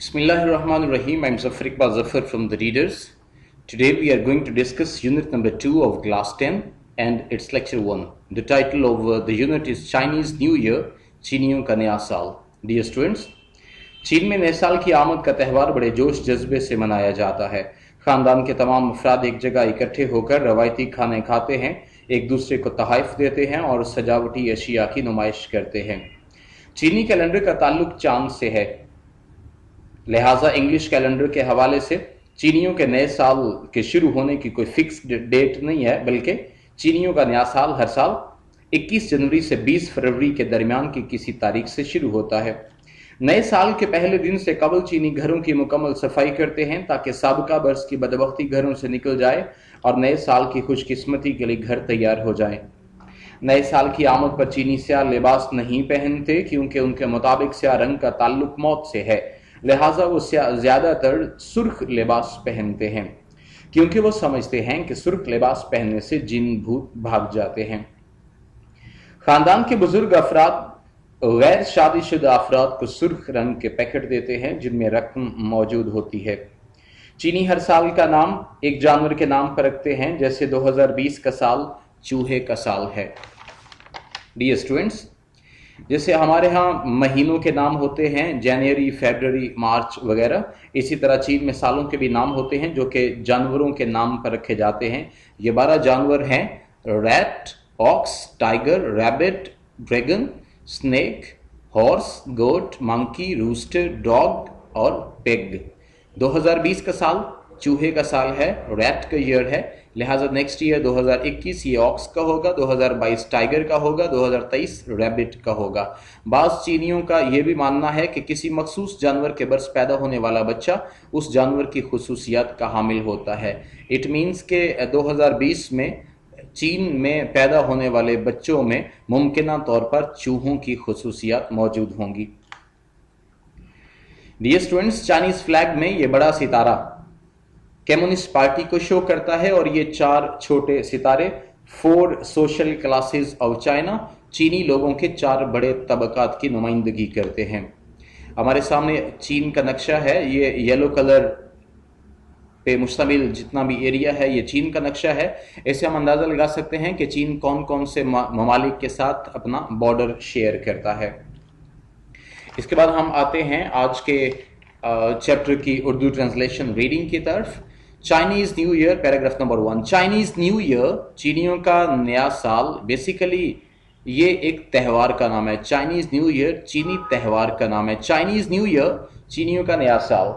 Bismillahirrahmanirrahim. I'm Zafar Iqbal Zafar from the Readers. Today we are going to discuss unit number 2 of class 10 and its lecture 1. The title of the unit is Chinese New Year, चीनियों का नया साल. Dear students, चीन में नए साल की आमद का त्यौहार बड़े जोश जज्बे से मनाया जाता है. खानदान के तमाम अफराद एक जगह इकट्ठे होकर रवायती खाने खाते हैं, एक दूसरे को तोहफे देते हैं और सजावटी अशिया की नुमाइश करते हैं. चीनी कैलेंडर का ताल्लुक चांद से है, लिहाजा इंग्लिश कैलेंडर के हवाले से चीनियों के नए साल के शुरू होने की कोई फिक्स्ड डेट नहीं है, बल्कि चीनियों का नया साल हर साल 21 जनवरी से 20 फरवरी के दरमियान की किसी तारीख से शुरू होता है. नए साल के पहले दिन से कबल चीनी घरों की मुकम्मल सफाई करते हैं ताकि साबिका बरस की बदबख्ती घरों से निकल जाए और नए साल की खुशकिस्मती के लिए घर तैयार हो जाए. नए साल की आमद पर चीनी स्याह लिबास नहीं पहनते क्योंकि उनके मुताबिक स्याह रंग का ताल्लुक मौत से है, लिहाजा वो ज्यादातर सुर्ख लिबास पहनते हैं क्योंकि वो समझते हैं कि सुर्ख लिबास पहनने से जिन भूत भाग जाते हैं. खानदान के बुजुर्ग अफराद गैर शादीशुदा अफराद को सुर्ख रंग के पैकेट देते हैं जिनमें रकम मौजूद होती है. चीनी हर साल का नाम एक जानवर के नाम पर रखते हैं, जैसे 2020 का साल चूहे का साल है. डियर स्टूडेंट्स, जैसे हमारे यहाँ महीनों के नाम होते हैं जनवरी, फरवरी, मार्च वगैरह, इसी तरह चीन में सालों के भी नाम होते हैं जो कि जानवरों के नाम पर रखे जाते हैं. ये 12 जानवर हैं: rat, ox, tiger, rabbit, dragon, snake, horse, goat, monkey, rooster, dog और पिग. 2020 का साल चूहे का साल है, रैट का ईयर है, लिहाजा नेक्स्ट ईयर 2021 ये ऑक्स का होगा, 2022 टाइगर का होगा, 2023 रैबिट का होगा. बाज़ चीनियों का यह भी मानना है कि किसी मखसूस जानवर के बरस पैदा होने वाला बच्चा उस जानवर की खुसूसियात का हामिल होता है. इट मीन्स के 2020 में चीन में पैदा होने वाले बच्चों में मुमकिना तौर पर चूहों की खुसूसियात मौजूद होंगी. डियर स्टूडेंट्स, चाइनीज फ्लैग में ये बड़ा सितारा कम्युनिस्ट पार्टी को शो करता है और ये 4 छोटे सितारे 4 सोशल क्लासेस ऑफ चाइना, चीनी लोगों के 4 बड़े तबकात की नुमाइंदगी करते हैं. हमारे सामने चीन का नक्शा है, ये येलो कलर पे मुश्तमिल जितना भी एरिया है ये चीन का नक्शा है. इससे हम अंदाजा लगा सकते हैं कि चीन कौन कौन से ममालिक के साथ अपना बॉर्डर शेयर करता है. इसके बाद हम आते हैं आज के चैप्टर की उर्दू ट्रांसलेशन रीडिंग की तरफ. Chinese New Year, paragraph number 1. Chinese New Year, चीनियों का नया साल. बेसिकली ये एक त्यौहार का नाम है. चाइनीज न्यू ईयर चीनी त्यौहार का नाम है. चाइनीज न्यू ईयर चीनियों का नया साल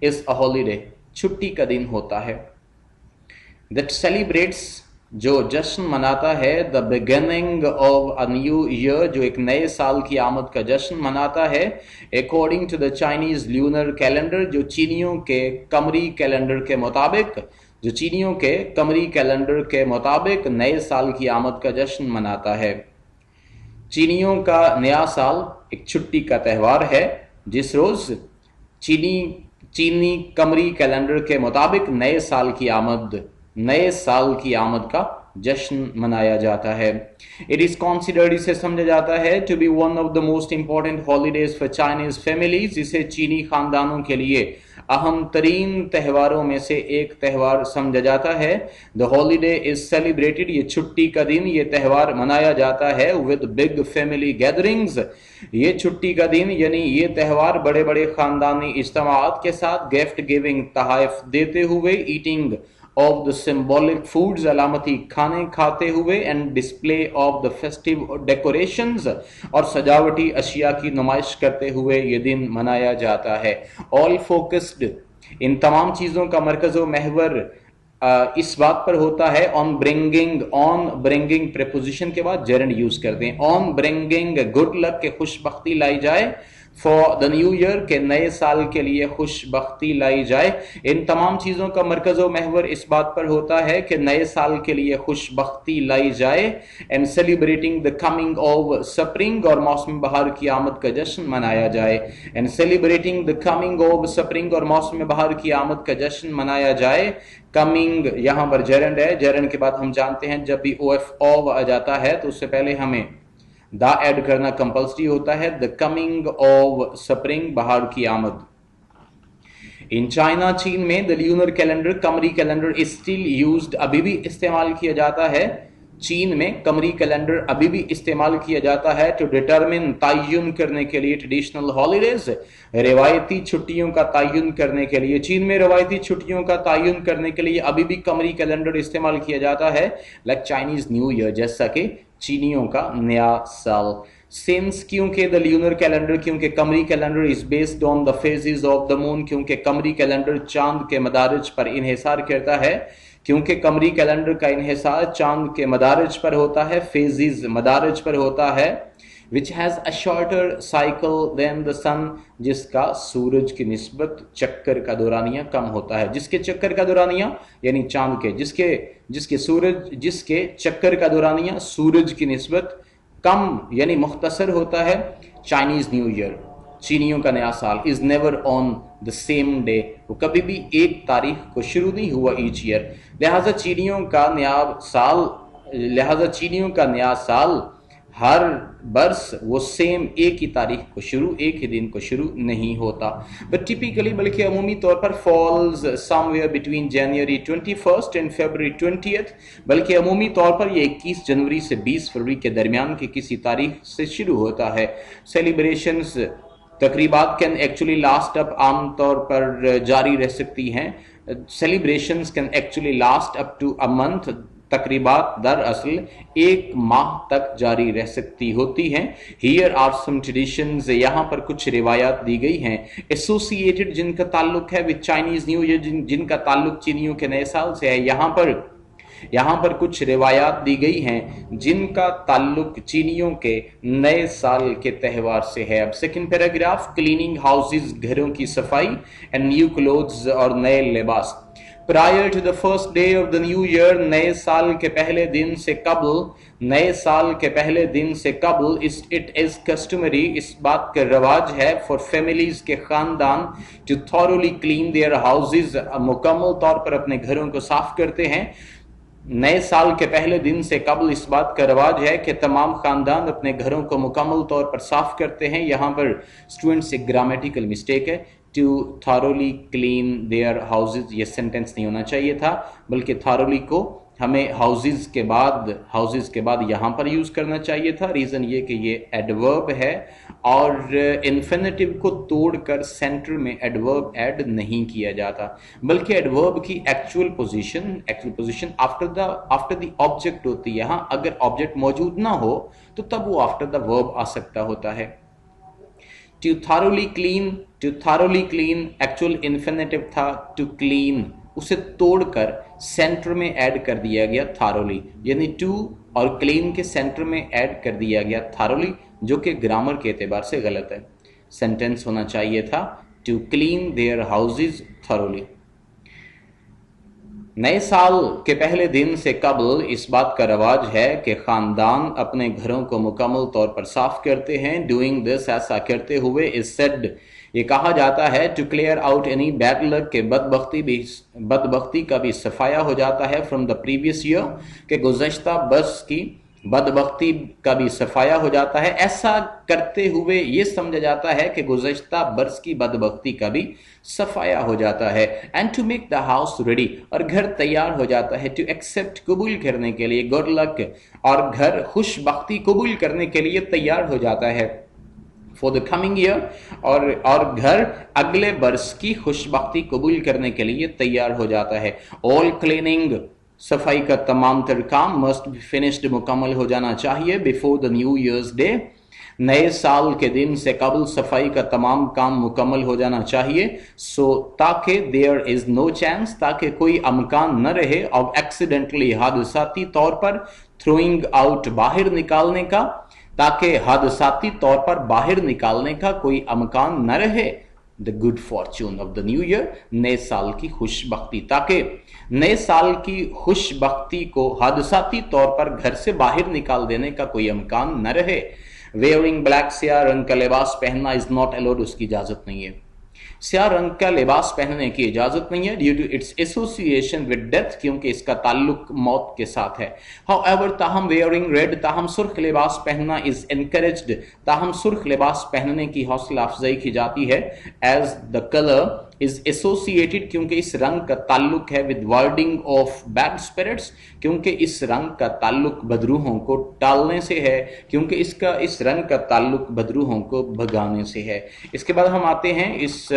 इज अ हॉलीडे, छुट्टी का दिन होता है. दैट सेलिब्रेट्स, जो जश्न मनाता है, the beginning of a new year, जो एक नए साल की आमद का जश्न मनाता है, according to the Chinese lunar calendar, जो चीनियों के कमरी कैलेंडर के मुताबिक, जो चीनियों के कमरी कैलेंडर के मुताबिक नए साल की आमद का जश्न मनाता है. चीनियों का नया साल एक छुट्टी का त्यौहार है जिस रोज चीनी कमरी कैलेंडर के मुताबिक नए साल की आमद का जश्न मनाया जाता है. इट इज कॉन्सिडर्ड, इसे समझा जाता है, to be one of the most important holidays for Chinese families. इसे चीनी खानदानों के लिए अहम तरीन त्योहारों में से एक त्यौहार समझा जाता है. द हॉलीडे इज सेलिब्रेटेड, ये छुट्टी का दिन, ये त्यौहार मनाया जाता है विद बिग फैमिली गैदरिंग्स. ये छुट्टी का दिन यानी ये त्यौहार बड़े बड़े खानदानी इज्तिमाआत के साथ, गिफ्ट गिविंग, तोहफे देते हुए, eating of the symbolic foods, अलामती खाने खाते हुए, and display of the festive decorations, और सजावटी अशिया की नुमाइश करते हुए ये दिन मनाया जाता है. ऑल फोकस्ड, इन तमाम चीज़ों का मरकज़ व महवर इस बात पर होता है, ऑन ब्रिंगिंग प्रेपोजिशन के बाद जेरेंड यूज करते हैं. ऑन ब्रिंगिंग गुड लक, के खुशबख्ती लाई जाए, फॉर द न्यू ईयर, के नए साल के लिए खुशबख्ती लाई जाए. इन तमाम चीज़ों का मरकज़ व महवर इस बात पर होता है कि नए साल के लिए खुशबख्ती लाई जाए. And celebrating the coming of spring, और मौसम बहार की आमद का जश्न मनाया जाए. And celebrating the coming of spring, और मौसम बहार की आमद का जश्न मनाया जाए. कमिंग यहाँ पर जेरेंड है, जेरेंड के बाद हम जानते हैं जब भी ऑफ आ जाता है तो उससे पहले हमें द ऐड करना कंपल्सरी होता है. द कमिंग ऑफ स्प्रिंग, बहार की आमद. इन चाइना, चीन में द ल्यूनर कैलेंडर, कमरी कैलेंडर इज स्टिल यूज्ड, अभी भी इस्तेमाल किया जाता है। चीन में कमरी कैलेंडर अभी भी इस्तेमाल किया जाता है टू डिटरमिन, तयन करने के लिए, ट्रेडिशनल हॉलीडेज, रिवायती छुट्टियों का तयन करने के लिए। चीन में रिवायती छुट्टियों का तयन करने के लिए अभी भी कमरी कैलेंडर इस्तेमाल किया जाता है, लाइक चाइनीज न्यू ईयर, जैसा कि चीनियों का नया साल। सिंस, क्योंकि द ल्यूनर कैलेंडर, क्योंकि कमरी calendar is based on the phases of the moon, क्योंकि कमरी कैलेंडर चांद के मदारिज पर इन्हिसार करता है, क्योंकि कमरी कैलेंडर का इन्हिसार चांद के मदारिज पर होता है, फेजेस मदारिज पर होता है, which has a shorter cycle than the sun, जिसका सूरज की निस्बत चक्कर का दौरानिया कम होता है। जिसके चक्कर का दौरानिया यानी चांद के, जिसके चक्कर का दौरानिया सूरज की निस्बत कम यानी मुख्तसर होता है। चाइनीज न्यू ईयर, चीनियों का नया साल, is never on the same day, वो कभी भी एक तारीख को शुरू नहीं हुआ ईच ईयर। लिहाजा चीनियों का नया साल हर बरस वो सेम एक ही तारीख को शुरू, एक ही दिन को शुरू नहीं होता। बट टिपिकली, बल्कि अमूमी तौर पर, falls somewhere between January 21 and February 20, बल्कि अमूमी तौर पर ये 21 जनवरी से 20 फरवरी के दरमियान की किसी तारीख से शुरू होता है। सेलिब्रेशंस, तकरीबात कैन एक्चुअली लास्ट अप, आमतौर पर जारी रह सकती हैं। Celebrations can actually last up to a month, तकरीबात दरअसल एक माह तक जारी रह सकती होती हैं। हियर आर सम ट्रेडिशंस, यहाँ पर कुछ रिवायात दी गई हैं, एसोसिएटेड, जिनका ताल्लुक है विद चाइनीज न्यू ईयर, जिनका ताल्लुक चीनियों के नए साल से है। यहाँ पर कुछ रिवायात दी गई हैं जिनका ताल्लुक चीनियों के नए साल के त्यौहार से है। अब सेकंड पैराग्राफ, क्लीनिंग हाउसेस, घरों की सफाई, एंड न्यू क्लोथ्स, और नए लिबास। Prior to the first day of the new year, नए साल के पहले दिन से कबल, इट इज कस्टमरी, इस बात का रवाज है, फॉर फैमिलीज के खानदान, to thoroughly clean their houses, मुकम्मल तौर पर अपने घरों को साफ करते हैं। नए साल के पहले दिन से कबल इस बात का रवाज है कि तमाम खानदान अपने घरों को मुकम्मल तौर पर साफ करते हैं। यहाँ पर स्टूडेंट्स एक ग्रामेटिकल मिस्टेक है, to thoroughly clean their houses, ये सेंटेंस नहीं होना चाहिए था, बल्कि थारोली को हमें हाउसेज के बाद यहाँ पर यूज करना चाहिए था। रीजन ये कि ये एडवर्ब है और इन्फिनेटिव को तोड़कर सेंटर में एडवर्ब ऐड नहीं किया जाता, बल्कि एडवर्ब की actual position after the object होती है। यहाँ अगर ऑब्जेक्ट मौजूद ना हो तो तब वो आफ्टर द वर्ब आ सकता होता है। To thoroughly clean actual infinitive था टू क्लीन, उसे तोड़कर सेंटर में ऐड कर दिया गया थारोली, यानी टू और क्लीन के सेंटर में ऐड कर दिया गया थारोली, जो कि ग्रामर के एतबार से गलत है। सेंटेंस होना चाहिए था to clean their houses thoroughly. नए साल के पहले दिन से कबल इस बात का रवाज है कि खानदान अपने घरों को मुकम्मल तौर पर साफ करते हैं। डूइंग दिस, ऐसा करते हुए, इज सेड, ये कहा जाता है, to clear out any bad luck, के बदबख्ती का भी सफाया हो जाता है, फ्रॉम द प्रीवियस ईयर, के गुज़श्ता बरस की बदबख्ती का भी सफाया हो जाता है। ऐसा करते हुए ये समझा जाता है कि गुज़श्ता बरस की बदबख्ती का भी सफाया हो जाता है। And to make the house ready, और घर तैयार हो जाता है। टू एक्सेप्ट, कबूल करने के लिए, गुड लक, और घर खुशबख्ती कबूल करने के लिए तैयार हो जाता है। फॉर द कमिंग ईयर, और घर अगले बरस की खुशबख्ती कबूल करने के लिए तैयार हो जाता है। ऑल क्लीनिंग, सफाई का तमाम तर काम, मस्ट बी फिनिश्ड, मुकम्मल हो जाना चाहिए, before the new years day, नए साल के दिन से कबल सफाई का तमाम काम मुकम्मल हो जाना चाहिए। सो ताकि देयर इज नो चांस, ताकि कोई अमकान न रहे, ऑफ एक्सीडेंटली, हादसाती तौर पर, थ्रोइंग आउट, बाहर निकालने का, ताकि हादसाती तौर पर बाहर निकालने का कोई अमकान न रहे। The good Fortune of the new year, नए साल की खुशबख्ती, ताकि नए साल की खुशबख्ती को हादसाती तौर पर घर से बाहर निकाल देने का कोई अमकान न रहे। वेयरिंग ब्लैक, स्याह रंग का लिबास पहनना, इज नॉट अलाउड, उसकी इजाजत नहीं है। स्याह रंग का लिबास पहनने की इजाजत नहीं है, due to its association with death, क्योंकि इसका ताल्लुक मौत के साथ है। हाउएवर, ताहम, वेयरिंग रेड, ताहम सुर्ख लिबास पहनना, इज एनकरेज्ड, ताहम सुर्ख लिबास पहनने की हौसला अफजाई की जाती है, as the colour is associated, क्योंकि इस रंग का ताल्लुक है with warding off bad spirits, क्योंकि इस रंग का ताल्लुक बदरूहों को टालने से है, क्योंकि इस रंग का ताल्लुक बदरूहों को भगाने से है। इसके बाद हम आते हैं इस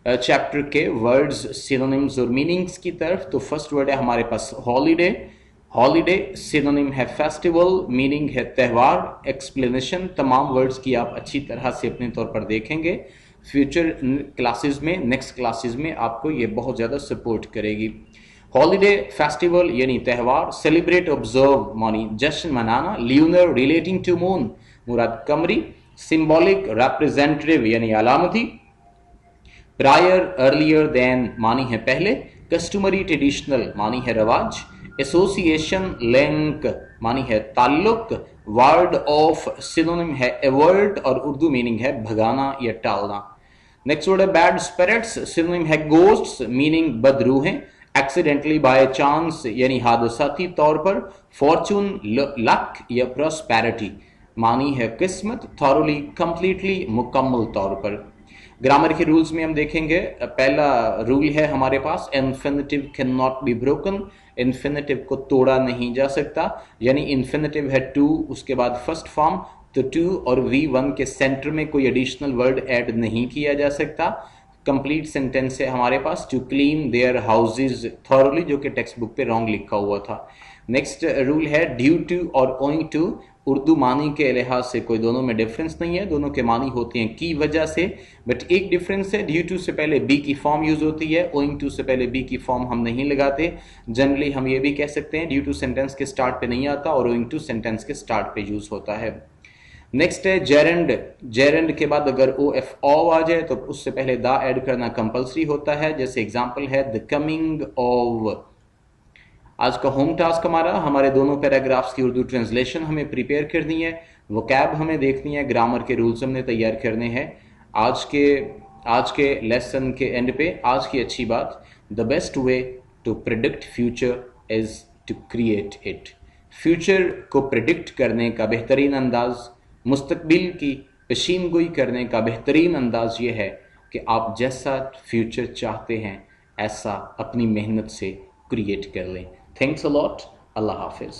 चैप्टर के वर्ड्स, सिनोनिम्स और मीनिंग्स की तरफ। तो फर्स्ट वर्ड है हमारे पास हॉलीडे। हॉलीडे सिनोनिम है फेस्टिवल, मीनिंग है त्योहार। एक्सप्लेनेशन तमाम वर्ड्स की आप अच्छी तरह से अपने तौर पर देखेंगे। फ्यूचर क्लासेस में, नेक्स्ट क्लासेस में आपको ये बहुत ज़्यादा सपोर्ट करेगी। हॉलीडे फेस्टिवल यानी त्यौहार, सेलिब्रेट ऑब्जर्व मानी जश्न मनाना, ल्यूनर रिलेटिंग टू मून मुराद कमरी, सिंबॉलिक रिप्रेजेंटेटिव यानी अलामती, प्रायर अर्लियर देन मानी है पहले, कस्टमरी ट्रेडिशनल मानी है रवाज, एसोसिएशन लिंक मानी है ताल्लुक, वर्ड ऑफ सिनोनिम है अवॉइड और उर्दू मीनिंग है भगाना या टालना। नेक्स्ट वर्ड है बैड स्पिरिट्स, सिनोनिम है गोस्ट्स मीनिंग बदरूहें, एक्सीडेंटली बाय चांस यानी हादसाती तौर पर, फॉर्चून लक या प्रॉस्पेरिटी मानी है किस्मत, थॉरली कंप्लीटली मुकम्मल तौर पर। ग्रामर के रूल्स में हम देखेंगे, पहला रूल है हमारे पास infinitive can not be broken, infinitive को तोड़ा नहीं जा सकता, यानी इन्फिनिटिव है टू, उसके बाद फर्स्ट फॉर्म, तो टू और V1 के सेंटर में कोई एडिशनल वर्ड ऐड नहीं किया जा सकता। कंप्लीट सेंटेंस है हमारे पास to clean their houses thoroughly, जो कि टेक्स्ट बुक पे रॉन्ग लिखा हुआ था। नेक्स्ट रूल है ड्यू टू और ओइंग टू, उर्दू मानी के लिहाज से कोई दोनों में डिफरेंस नहीं है, दोनों के मानी होते हैं की वजह से, बट एक डिफरेंस है, ड्यू टू से पहले बी की फॉर्म यूज होती है, ओइंग टू से पहले बी की फॉर्म हम नहीं लगाते। जनरली हम ये भी कह सकते हैं ड्यू टू सेंटेंस के स्टार्ट पे नहीं आता और ओइंग टू सेंटेंस के स्टार्ट पे यूज होता है। नेक्स्ट है जेरेंड, जेरेंड के बाद अगर ओ एफ ओ आ जाए तो उससे पहले द ऐड करना कंपलसरी होता है। जैसे एग्जांपल है द कमिंग ऑफ। आज का होम टास्क हमारे दोनों पैराग्राफ्स की उर्दू ट्रांसलेशन हमें प्रिपेयर करनी है, वोकैब हमें देखनी है, ग्रामर के रूल्स हमने तैयार करने हैं। आज के लेसन के एंड पे आज की अच्छी बात, the best way to predict future is to create it. Future को प्रिडिक्ट करने का बेहतरीन अंदाज, मुस्तकबिल की पेशीनगोई करने का बेहतरीन अंदाज ये है कि आप जैसा फ्यूचर चाहते हैं ऐसा अपनी मेहनत से क्रिएट कर लें। Thanks a lot. Allah Hafiz.